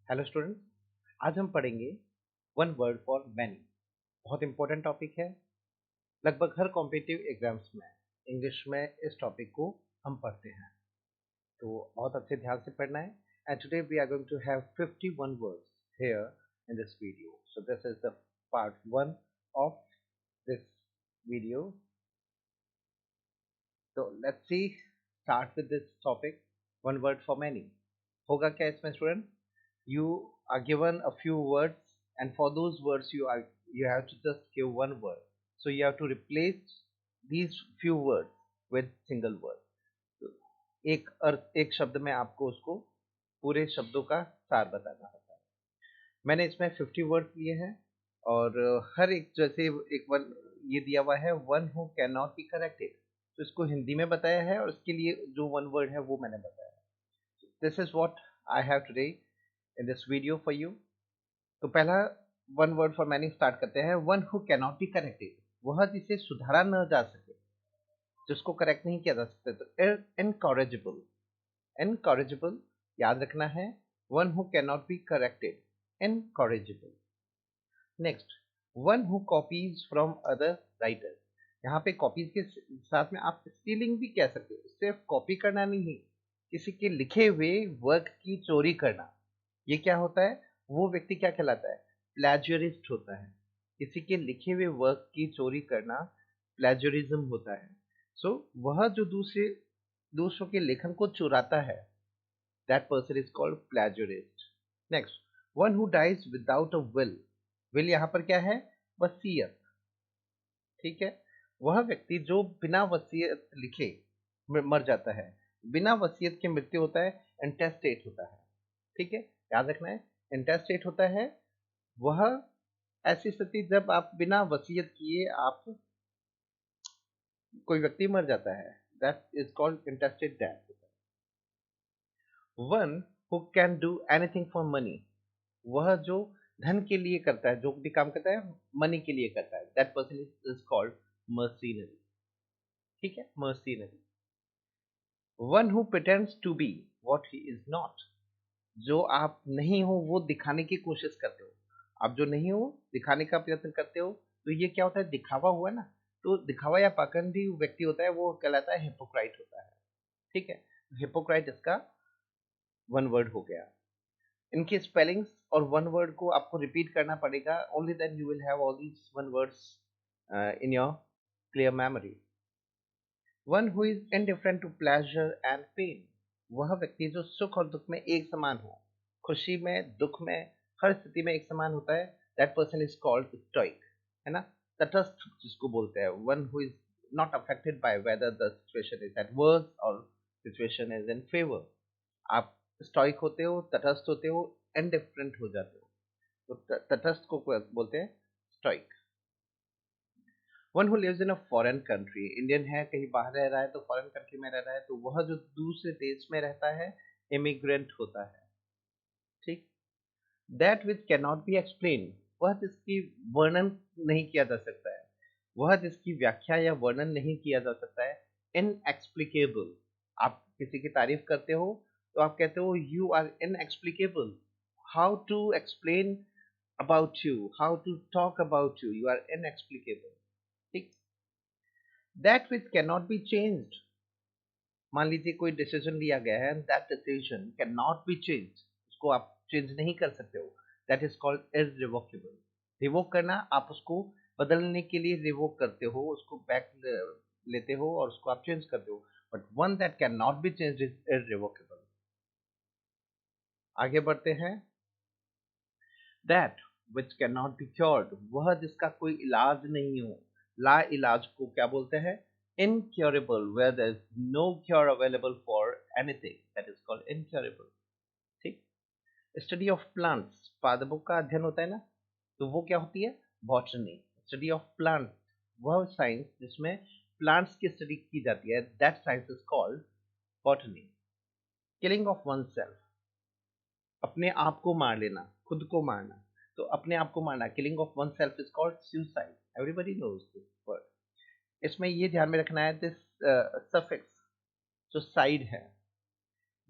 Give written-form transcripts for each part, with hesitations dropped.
Hello students. आज हम पढ़ेंगे वन वर्ड फॉर मैनी। बहुत इंपॉर्टेंट टॉपिक है। लगभग हर कॉम्पिटिटिव एग्जाम्स में इंग्लिश में इस टॉपिक को हम पढ़ते हैं, तो बहुत अच्छे ध्यान से पढ़ना है। And today we are going to have 51 words here in this video. So this is the part 1 of this video. तो let's see start with this topic, one word for many. होगा क्या इसमें student? You are given a few words, and for those words you have to just give one word. So you have to replace these few words with single word. तो एक शब्द में आपको उसको पूरे शब्दों का सार बताना होता है। मैंने इसमें 50 वर्ड्स लिए हैं और हर एक जैसे एक वन ये दिया हुआ है, one who can not be corrected, तो इसको हिंदी में बताया है और इसके लिए जो वन वर्ड है वो मैंने बताया है। This is what I have today in this video for you. तो पहला one word for many start करते हैं। One who can not be corrected, वह जिसे सुधारा न जा सके, जिसको करेक्ट नहीं किया जा सकता। तो इनकॉरेजिबल, इनकॉरेजिबल याद रखना है। One who can not be corrected, incorrigible. Next, one who copies from other writers. यहाँ पे कॉपीज के साथ में आप स्टीलिंग भी कह सकते हो। सिर्फ कॉपी करना नहीं, किसी के लिखे हुए वर्क की चोरी करना, ये क्या होता है? वो व्यक्ति क्या कहलाता है? प्लेजरिस्ट होता है। किसी के लिखे हुए वर्क की चोरी करना प्लेजरिज्म होता है। सो वह जो दूसरों के लेखन को चुराता है, that person is called plagiarist. Next, one who dies without a will. Will यहाँ पर क्या है? वसीयत। ठीक है, वह व्यक्ति जो बिना वसीयत लिखे मर जाता है। बिना वसीयत के मृत्यु होता है, इंटेस्टेट होता है। ठीक है, याद रखना है, इंटेस्टेट होता है वह ऐसी स्थिति जब आप बिना वसीयत किए आप कोई व्यक्ति मर जाता है, that is called intestate death. One who can do anything for money, वह जो धन के लिए करता है, जो भी काम करता है मनी के लिए करता है, that person is called mercenary. ठीक है, mercenary. One who pretends to be what he is not, जो आप नहीं हो वो दिखाने की कोशिश करते हो। आप जो नहीं हो दिखाने का प्रयत्न करते हो, तो ये क्या होता है? दिखावा हुआ ना। तो दिखावा या पाखंडी व्यक्ति होता है, वो कहलाता है हिपोक्राइट होता है। ठीक है, हिपोक्राइट इसका वन वर्ड हो गया। इनकी स्पेलिंग्स और वन वर्ड को आपको रिपीट करना पड़ेगा, only then you will have all these one words in your clear memory. One who is indifferent to pleasure and pain, वह व्यक्ति जो सुख और दुख में एक समान हो, खुशी में दुख में हर स्थिति में एक समान होता है, that person is called stoic. है ना, तटस्थ जिसको बोलते हैं, one who is not affected by whether the situation is adverse और सिचुएशन इज इन फेवर। आप स्टोइक होते हो, तटस्थ होते हो, इनडिफरेंट हो जाते हो, तो तटस्थ को बोलते हैं stoic. One who lives in a foreign country, Indian है, कहीं बाहर रह रहा है तो फॉरेन कंट्री में रह रहा है, तो वह जो दूसरे देश में रहता है इमिग्रेंट होता है। ठीक। That which can not B explain, वह जिसकी वर्णन नहीं किया जा सकता है, वह जिसकी व्याख्या या वर्णन नहीं किया जा सकता है, इनएक्सप्लिकेबल। आप किसी की तारीफ करते हो तो आप कहते हो you are inexplicable. How to explain about you, how to talk about you, you are inexplicable. ठीक। That which can not be changed, मान लीजिए कोई डिसीजन लिया गया है, that decision can not be change, उसको आप चेंज नहीं कर सकते हो, that is called irrevocable. Revoke करना, आप उसको बदलने के लिए रिवोक करते हो, उसको बैक लेते हो और उसको आप चेंज करते हो, but one that can not be change is irrevocable. आगे बढ़ते हैं। That which can not be cured, वह जिसका कोई इलाज नहीं हो, ला इलाज को क्या बोलते हैं? incurable, where there is no cure available for anything, that is called incurable। ठीक। स्टडी ऑफ प्लांट्स, पादपों का अध्ययन होता है ना, तो वो क्या होती है? बॉटनी। स्टडी ऑफ प्लांट, वह साइंस जिसमें प्लांट्स की स्टडी की जाती है, that science is called botany. Killing of one self, अपने आप को मार लेना, खुद को मारना, तो अपने आप को मारना, killing of one self is called suicide. Everybody knows this word. इसमें ये ध्यान में रखना है, दिस सफिक्स जो साइड है,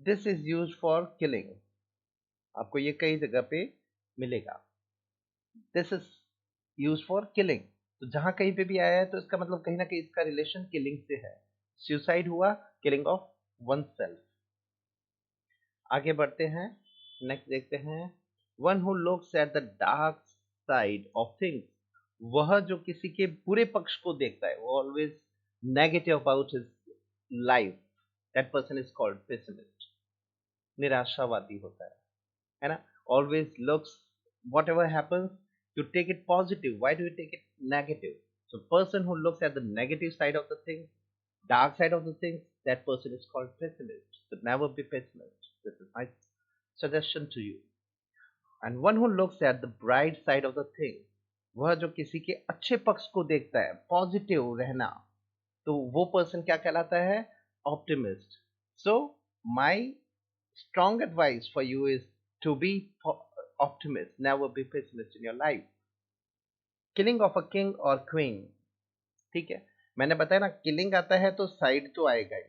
this is use for killing. आपको ये कई जगह पे मिलेगा। This is use for killing. तो जहां कहीं पे भी आया है तो इसका मतलब कहीं ना कहीं इसका रिलेशन किलिंग से है। सुसाइड हुआ, किलिंग ऑफ वन सेल्फ। आगे बढ़ते हैं, नेक्स्ट देखते हैं, one who looks at the dark side of things. वह जो किसी के बुरे पक्ष को देखता है, वो always negative about his life, that person is called pessimist. निराशावादी होता है ना। Always looks, what ever happens, you take it positive. Why do you take it negative? So person who looks at the negative side of the thing, dark side of the things, that person is called pessimist. So never be pessimist. This is my suggestion to you. And one who looks at the bright side of the thing, वह जो किसी के अच्छे पक्ष को देखता है, positive रहना, तो वो पर्सन क्या कहलाता है? Optimist. So my strong advice for you is to be optimist, never be pessimist in your life. Killing of a king or queen, ठीक है, मैंने बताया ना, किलिंग आता है तो साइड तो आएगा ही,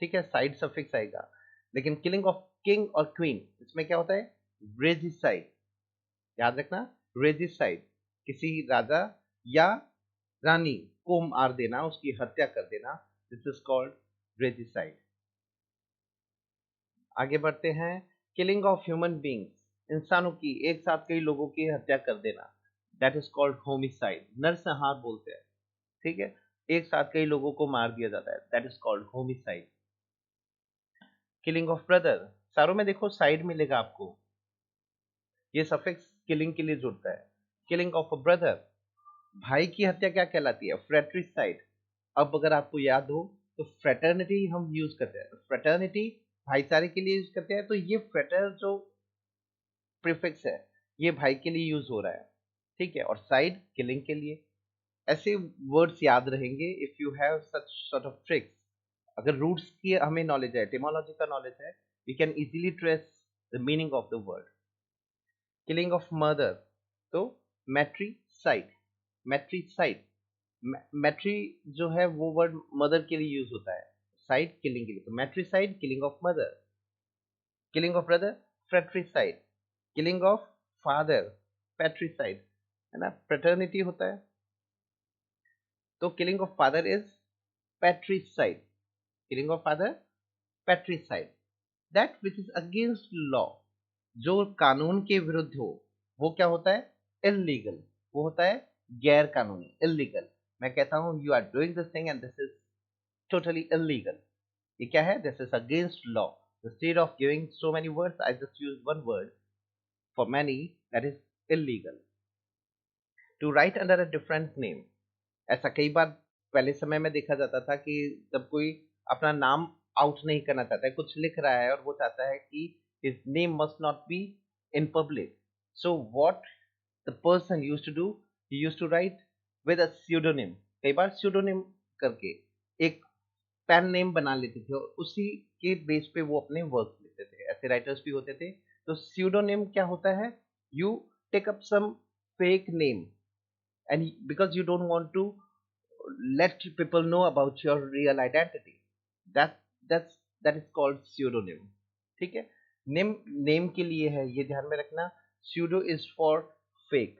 ठीक है, साइड सफिक्स आएगा। लेकिन किलिंग ऑफ किंग और क्वीन, इसमें क्या होता है? रेजिसाइड। याद रखना, रेजिसाइड, किसी राजा या रानी को मार देना, उसकी हत्या कर देना, दिस इज कॉल्ड रेजिसाइड। आगे बढ़ते हैं, किलिंग ऑफ ह्यूमन बींग्स, इंसानों की, एक साथ कई लोगों की हत्या कर देना, दैट इज कॉल्ड होमिसाइड। नरसंहार बोलते हैं, ठीक है, एक साथ कई लोगों को मार दिया जाता है, that is called homicide. Killing of brother, सारों में देखो साइड मिलेगा आपको, ये सफिक्स किलिंग के लिए जुड़ता है। किलिंग ऑफ अ ब्रदर, भाई की हत्या क्या कहलाती है? फ्रेट्रिसाइड। अब अगर आपको याद हो तो फ्रेटर्निटी हम यूज करते हैं, फ्रेटर्निटी भाईचारे के लिए यूज करते हैं, तो ये फ्रेटर जो प्रीफिक्स है ये भाई के लिए यूज हो रहा है, ठीक है, और साइड किलिंग के लिए। ऐसे वर्ड्स याद रहेंगे if you have such sort of tricks. अगर रूट्स की हमें नॉलेज है, एटिमोलॉजी का नॉलेज है, we can easily trace the meaning of the word. Killing of mother, तो मैट्रीसाइड। मैट्रीसाइड, मैट्री जो है वो वर्ड मदर के लिए यूज होता है, साइड किलिंग के लिए, तो matricide, killing of mother. Killing of brother, fratricide. Killing of father, patricide, है ना, फ्रेटर्निटी होता है, तो killing of father is patricide. Killing of father, patricide. That which is against law, जो कानून के विरुद्ध हो, वो क्या होता है? इलीगल, वो होता है गैर कानूनी, इलीगल। मैं कहता हूं you are doing this thing and this is totally illegal, ये क्या है? This is against law. Instead of giving so many words, I just use one word for many, that is illegal. To write under a different name, ऐसा कई बार पहले समय में देखा जाता था कि जब कोई अपना नाम आउट नहीं करना चाहता है, कुछ लिख रहा है और वो चाहता है कि his name must not be in public, so what the person used to do, he used to write with a pseudonym, कई बार pseudonym करके एक पेन नेम बना लेते थे और उसी के बेस पे वो अपने वर्क लिखते थे। ऐसे राइटर्स भी होते थे। तो स्यूडोनेम क्या होता है? You take up some fake name and because you don't want to let people know about your real identity, that that's that is called pseudonym, ठीक है। नेम नेम के लिए है, ये ध्यान में रखना। Pseudo is for fake.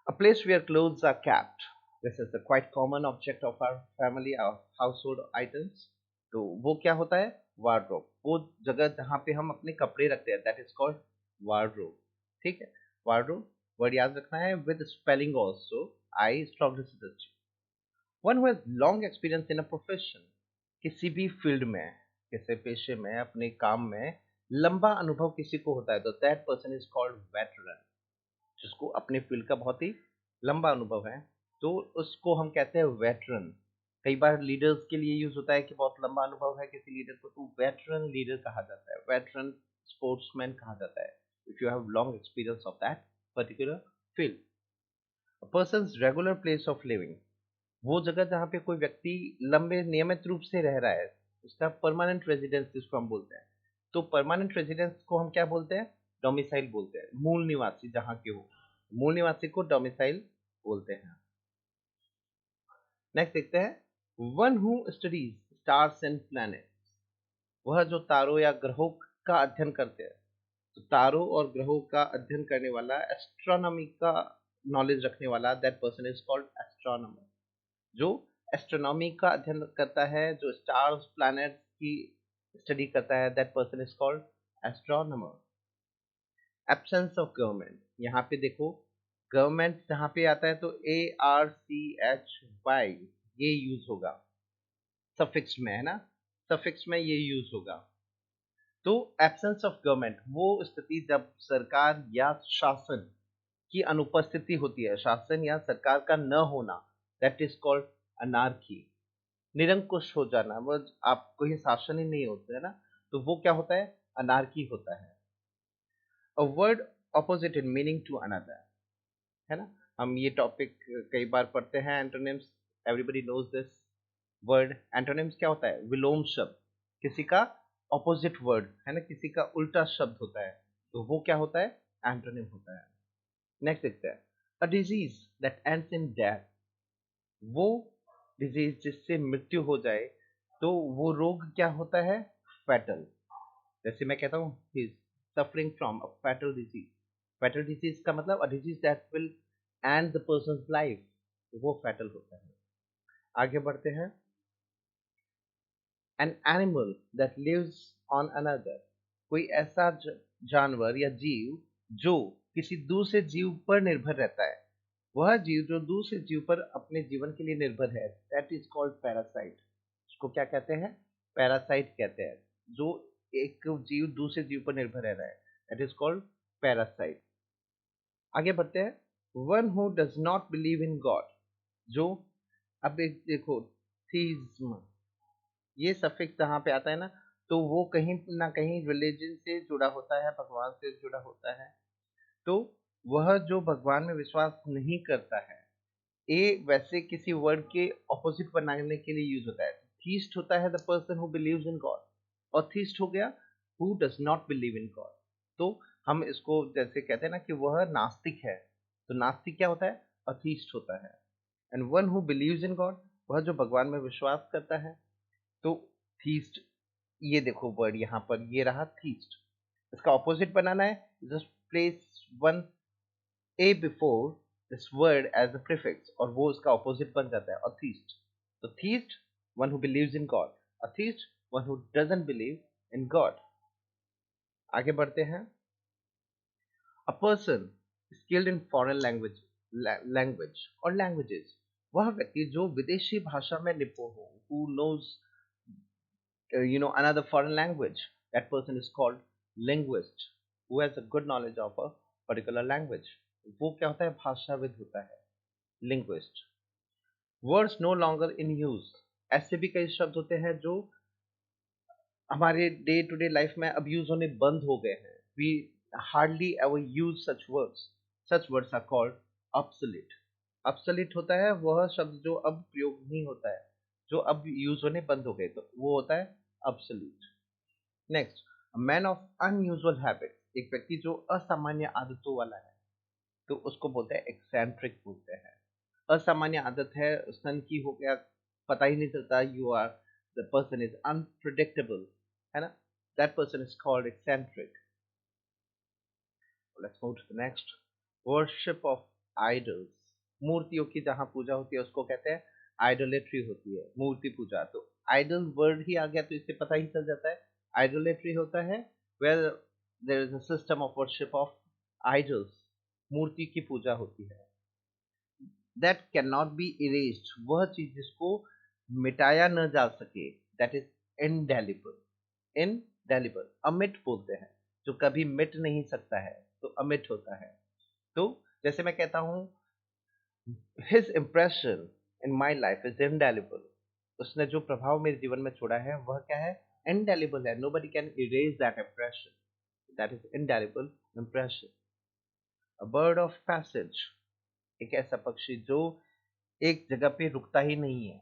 A place where clothes are kept. This is a quite common object of our family, our household items. तो वो क्या होता है? Wardrobe. वो जगह जहाँ पे हम अपने कपड़े रखते हैं, that is called wardrobe. ठीक है? Wardrobe वर्ड याद रखना है with spelling also. I strongly suggest you. One who has long experience in a profession. किसी भी फील्ड में, किसी पेशे में, अपने काम में लंबा अनुभव किसी को होता है, तो that person is called veteran. जिसको अपने फील्ड का बहुत ही लंबा अनुभव है, तो उसको हम कहते हैं वेटरन। कई बार लीडर्स के लिए यूज होता है कि बहुत लंबा अनुभव है किसी लीडर को, तो वेटरन लीडर कहा जाता है, वेटरन स्पोर्ट्समैन कहा जाता है, if you have long experience of that particular field. Persons regular place of living, वो जगह जहाँ पे कोई व्यक्ति लंबे नियमित रूप से रह रहा है, उसका परमानेंट रेजिडेंस जिसको हम बोलते हैं। तो परमानेंट रेजिडेंस को हम क्या बोलते हैं? डोमिसाइल बोलते हैं, मूल निवासी जहाँ के हो, मूल निवासी को डोमिसाइल बोलते हैं। नेक्स्ट देखते हैं, one who studies stars and planets. वह जो तारों या ग्रहों का अध्ययन करते हैं। तो तारों और ग्रहों का अध्ययन करने वाला, एस्ट्रोनॉमी का नॉलेज रखने वाला, that person is called astronomer. जो एस्ट्रोनॉमी का अध्ययन करता है, जो स्टार्स प्लैनेट्स की स्टडी करता है, that person is called astronomer. Absence of government, यहाँ पे देखो गवर्नमेंट जहाँ पे आता है तो ARCHY ये यूज होगा सफिक्स में, है ना, सफिक्स में ये यूज होगा। तो एब्सेंस ऑफ गवर्नमेंट वो स्थिति जब सरकार या शासन की अनुपस्थिति होती है, शासन या सरकार का न होना, दैट इज कॉल्ड अनार्की। निरंकुश हो जाना, वो आप कोई शासन ही नहीं होता है ना, तो वो क्या होता है, अनार्की होता है। A word opposite in meaning to another, है ना। हम ये टॉपिक कई बार पढ़ते हैं, antonyms, everybody knows this word. Antonyms क्या होता है, विलोम शब्द, किसी का ऑपोजिट वर्ड, है ना, किसी का उल्टा शब्द होता है, तो वो क्या होता है, एंटोनिम होता है। नेक्स्ट देखते हैं, अ disease that ends in death, वो डिजीज जिससे मृत्यु हो जाए, तो वो रोग क्या होता है, फैटल। जैसे मैं कहता हूँ he is suffering from a fatal disease. Fatal disease का मतलब a disease that will end the person's life, वो फैटल होता है। आगे बढ़ते हैं, an animal that lives on another, कोई ऐसा जानवर या जीव जो किसी दूसरे जीव पर निर्भर रहता है, वह जीव जो दूसरे जीव पर अपने जीवन के लिए निर्भर है, दैट इज कॉल्ड पैरासाइट। उसको क्या कहते हैं, पैरासाइट कहते हैं। जो एक जीव दूसरे जीव पर निर्भर रह रहा है, दैट इज कॉल्ड पैरासाइट। आगे बढ़ते हैं, one who does not believe in God, जो, अब एक देखो, थीज्म, ये सफिक्स जहाँ पे आता है ना, तो वो कहीं ना कहीं रिलीजन से जुड़ा होता है, भगवान से जुड़ा होता है। तो वह जो भगवान में विश्वास नहीं करता है, ये वैसे किसी वर्ड के ऑपोजिट बनाने के लिए यूज होता है। थीस्ट होता है the person who believes in God, और थीस्ट हो गया who does not believe in God. तो हम इसको जैसे कहते हैं ना कि वह नास्तिक है, तो नास्तिक क्या होता है, अथीस्ट होता है। And one who believes in God, वह जो भगवान में विश्वास करता है। तो थीस्ट, ये देखो वर्ड यहाँ पर ये रहा थीस्ट, इसका ऑपोजिट बनाना है, just place one a before this word as a prefix, और वो उसका ऑपोजिट बन जाता है अथीस्ट। तो theist one who believes in God, atheist one who doesn't believe in God. आगे बढ़ते हैं, a person skilled in foreign language और लैंग्वेजेस, वह व्यक्ति जो विदेशी भाषा में निपुण हो, who knows another foreign language, that person is called linguist, who has a good knowledge of a particular language। वो क्या होता है, भाषाविद होता है, linguist। words no longer in use, ऐसे भी कई शब्द होते हैं जो हमारे डे टू डे लाइफ में अब यूज होने बंद हो गए हैं। we hardly ever use such words are called obsolete। obsolete होता है वह शब्द जो अब प्रयोग नहीं होता है, जो अब यूज होने बंद हो गए, तो वो होता है obsolete। Next, man of unusual habit, एक व्यक्ति जो असामान्य आदतों वाला है, तो उसको बोलते हैं एक्सेंट्रिक बोलते हैं। असामान्य आदत है, सन की हो गया, पता ही नहीं चलता, you are the person is unpredictable, है ना, that person is called eccentric. Let's move to the next, worship of idols, मूर्तियों की जहां पूजा होती है उसको कहते हैं आइडोलेट्री होती है, मूर्ति पूजा। तो आइडल वर्ड ही आ गया तो इससे पता ही चल जाता है, आइडोलेट्री होता है where there is a system of worship of idols, मूर्ति की पूजा होती है। That can not be erased, वह चीज जिसको मिटाया न जा सके, दैट इज इनडेलिबल। इनडेलिबल, अमिट बोलते हैं, जो कभी मिट नहीं सकता है, तो अमिट होता है। तो जैसे मैं कहता हूँ his impression in my life is indelible, उसने जो प्रभाव मेरे जीवन में छोड़ा है वह क्या है, indelible है, nobody can erase that impression, that is indelible impression। a bird of passage, एक ऐसा पक्षी जो एक जगह पे रुकता ही नहीं है,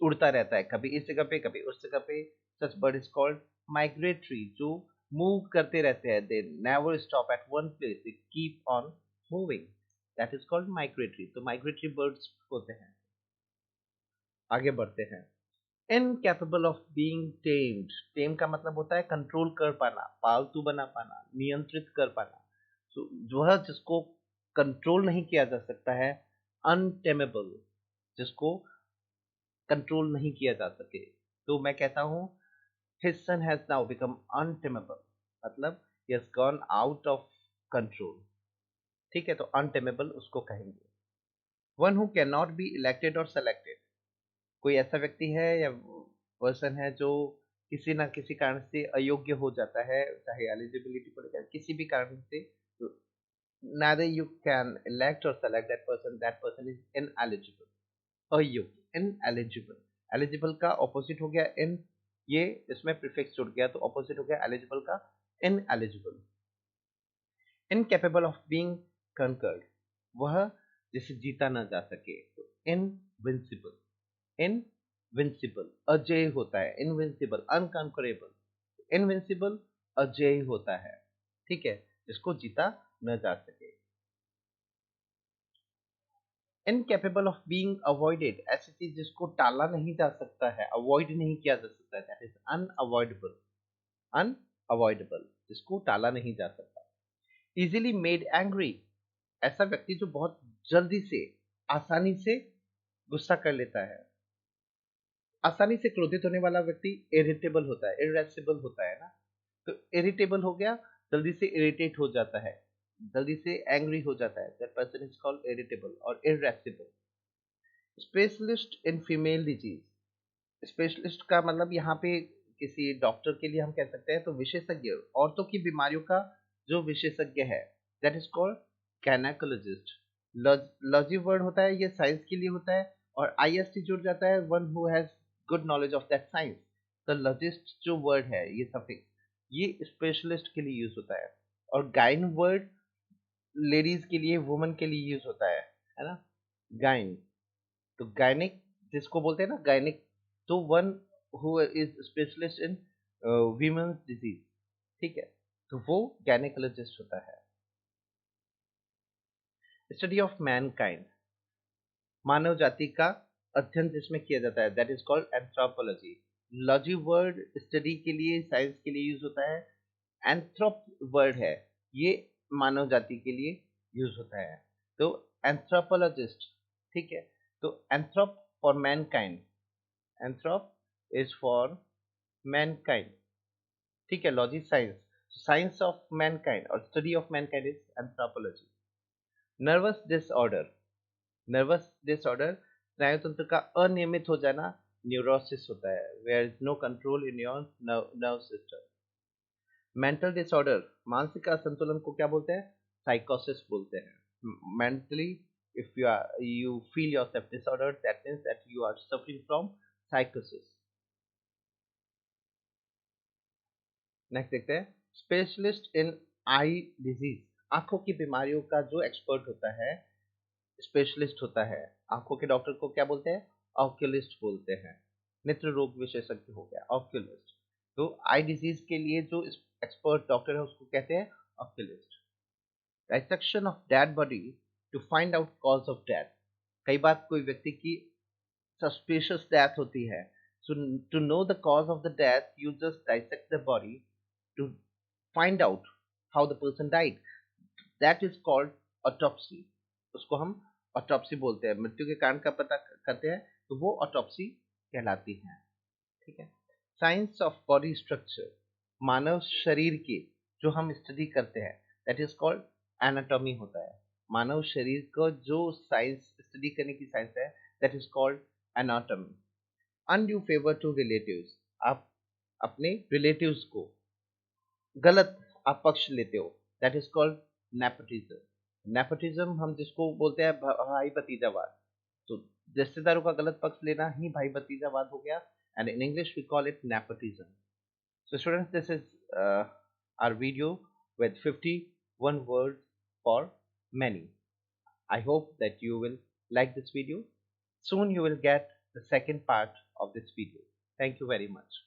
उड़ता रहता है, कभी इस जगह पे कभी उस जगह पे, such bird is called migratory, जो मूव करते रहते हैं, they never stop at one place, they keep on moving, that is called migratory। तो migratory birds होते हैं। आगे बढ़ते हैं, इनकेपेबल ऑफ बीइंग टेम्ड, टेम का मतलब होता है कंट्रोल कर पाना, पालतू बना पाना, नियंत्रित कर पाना। तो जो है जिसको कंट्रोल नहीं किया जा सकता है, अनटेमेबल, जिसको कंट्रोल नहीं किया जा सके। तो मैं कहता हूँ his son has now become untamable, मतलब he has gone out of control। ठीक है, तो untamable उसको कहेंगे। one who cannot be elected or selected, कोई ऐसा व्यक्ति है या पर्सन है जो किसी ना किसी कारण से अयोग्य हो जाता है, चाहे एलिजिबिलिटी को लेकर किसी भी कारण से, तो neither you can elect or select that person is ineligible, अयोग्य, ineligible। एलिजिबल का ऑपोजिट हो गया इन, ये इसमें प्रीफिक्स जुड़ गया तो ऑपोजिट हो गया एलिजिबल का ineligible. Incapable of being conquered, वह जिसे जीता ना जा सके, तो इनविंसिबल, इनविंसिबल अजेय होता है, इनविंसिबल अनकंकरेबल, इनविंसिबल अजेय होता है, ठीक है, जिसको जीता न जा सके। इनकेपेबल ऑफ बीइंग अवॉइडेड, ऐसी चीज जिसको टाला नहीं जा सकता है, अवॉइड नहीं किया जा सकता है, दैट इज अनअवॉइडेबल, अनअवॉइडेबल, जिसको टाला नहीं जा सकता। इजीली मेड एंग्री, ऐसा व्यक्ति जो बहुत जल्दी से, आसानी से गुस्सा कर लेता है। आसानी से क्रोधित होने वाला व्यक्ति इरिटेबल होता है, इरेसिबल होता है ना, तो इरिटेबल हो गया, जल्दी से इरिटेट हो जाता है, जल्दी से एंग्री हो जाता है, that person is called irritable और irascible. Specialist in female disease, specialist का मतलब यहाँ पे किसी डॉक्टर के लिए हम कह सकते हैं, तो विशेषज्ञ, औरतों की बीमारियों का जो विशेषज्ञ है, that is called gynaecologist. Logy word होता है, ये साइंस के लिए होता है, और आईएसटी जुड़ जाता है, one who has good knowledge of that science. तो लॉजिस्ट जो वर्ड है, ये सफिक्स, ये स्पेशलिस्ट के लिए यूज होता है। और गाइन वर्ड लेडीज के लिए, वुमन के लिए यूज होता है ना, गाइन। तो गायनिक जिसको बोलते हैं ना, गायनिक, तो one who is specialist in women's disease, ठीक है, तो वो गायनेकोलॉजिस्ट होता है। स्टडी ऑफ मैनकाइंड, मानव जाति का अध्ययन जिसमें किया जाता है, that is called anthropology. Logy word study के लिए, साइंस के लिए यूज होता है। एंथ्रोप वर्ड है, ये मानव जाति के लिए यूज होता है, तो एंथ्रोपोलॉजिस्ट, ठीक है। तो anthrop for mankind, anthrop is for mankind, ठीक है, logy science, science of mankind और study of mankind is anthropology. Nervous disorder, nervous disorder स्नायु तंत्र का अनियमित हो जाना, न्यूरोसिस होता है, where is no control in your nerve system. Mental disorder, मानसिक असंतुलन को क्या बोलते हैं, साइकोसिस बोलते हैं। Mentally if you feel yourself disordered, that means that you are suffering from psychosis। Next देखते हैं, स्पेशलिस्ट इन आई डिजीज, आंखों की बीमारियों का जो एक्सपर्ट होता है, स्पेशलिस्ट होता है। आंखों के डॉक्टर को क्या बोलते हैं, ऑक्यूलिस्ट बोलते हैं। नेत्र रोग विशेषज्ञ हो गया ऑक्यूलिस्ट। तो आई डिजीज के लिए जो एक्सपर्ट डॉक्टर है उसको कहते हैं oculist. Dissection of dead body to find out cause of death, कई बार कोई व्यक्ति की सस्पिशियस डेथ होती है, so to know the cause of the death you just dissect the body to find out how the person died, that is called autopsy। उसको हम autopsy बोलते हैं, मृत्यु के कारण का पता करते हैं, तो वो ऑटोप्सी कहलाती है, ठीक है। साइंस ऑफ बॉडी स्ट्रक्चर, मानव शरीर की जो हम स्टडी करते हैं, दैट इज कॉल्ड एनाटॉमी होता है। मानव शरीर को जो साइंस स्टडी करने की साइंस है, that is called anatomy. Undue favour to relatives, आप अपने रिलेटिव्स को गलत आप पक्ष लेते हो, that is called nepotism. Nepotism हम जिसको बोलते हैं भाई भतीजावाद, तो रिश्तेदारों का गलत पक्ष लेना ही भाई भतीजावाद हो गया, and in English we call it nepotism. So students, this is our video with 51 words for many. I hope that you will like this video. Soon you will get the second part of this video. Thank you very much.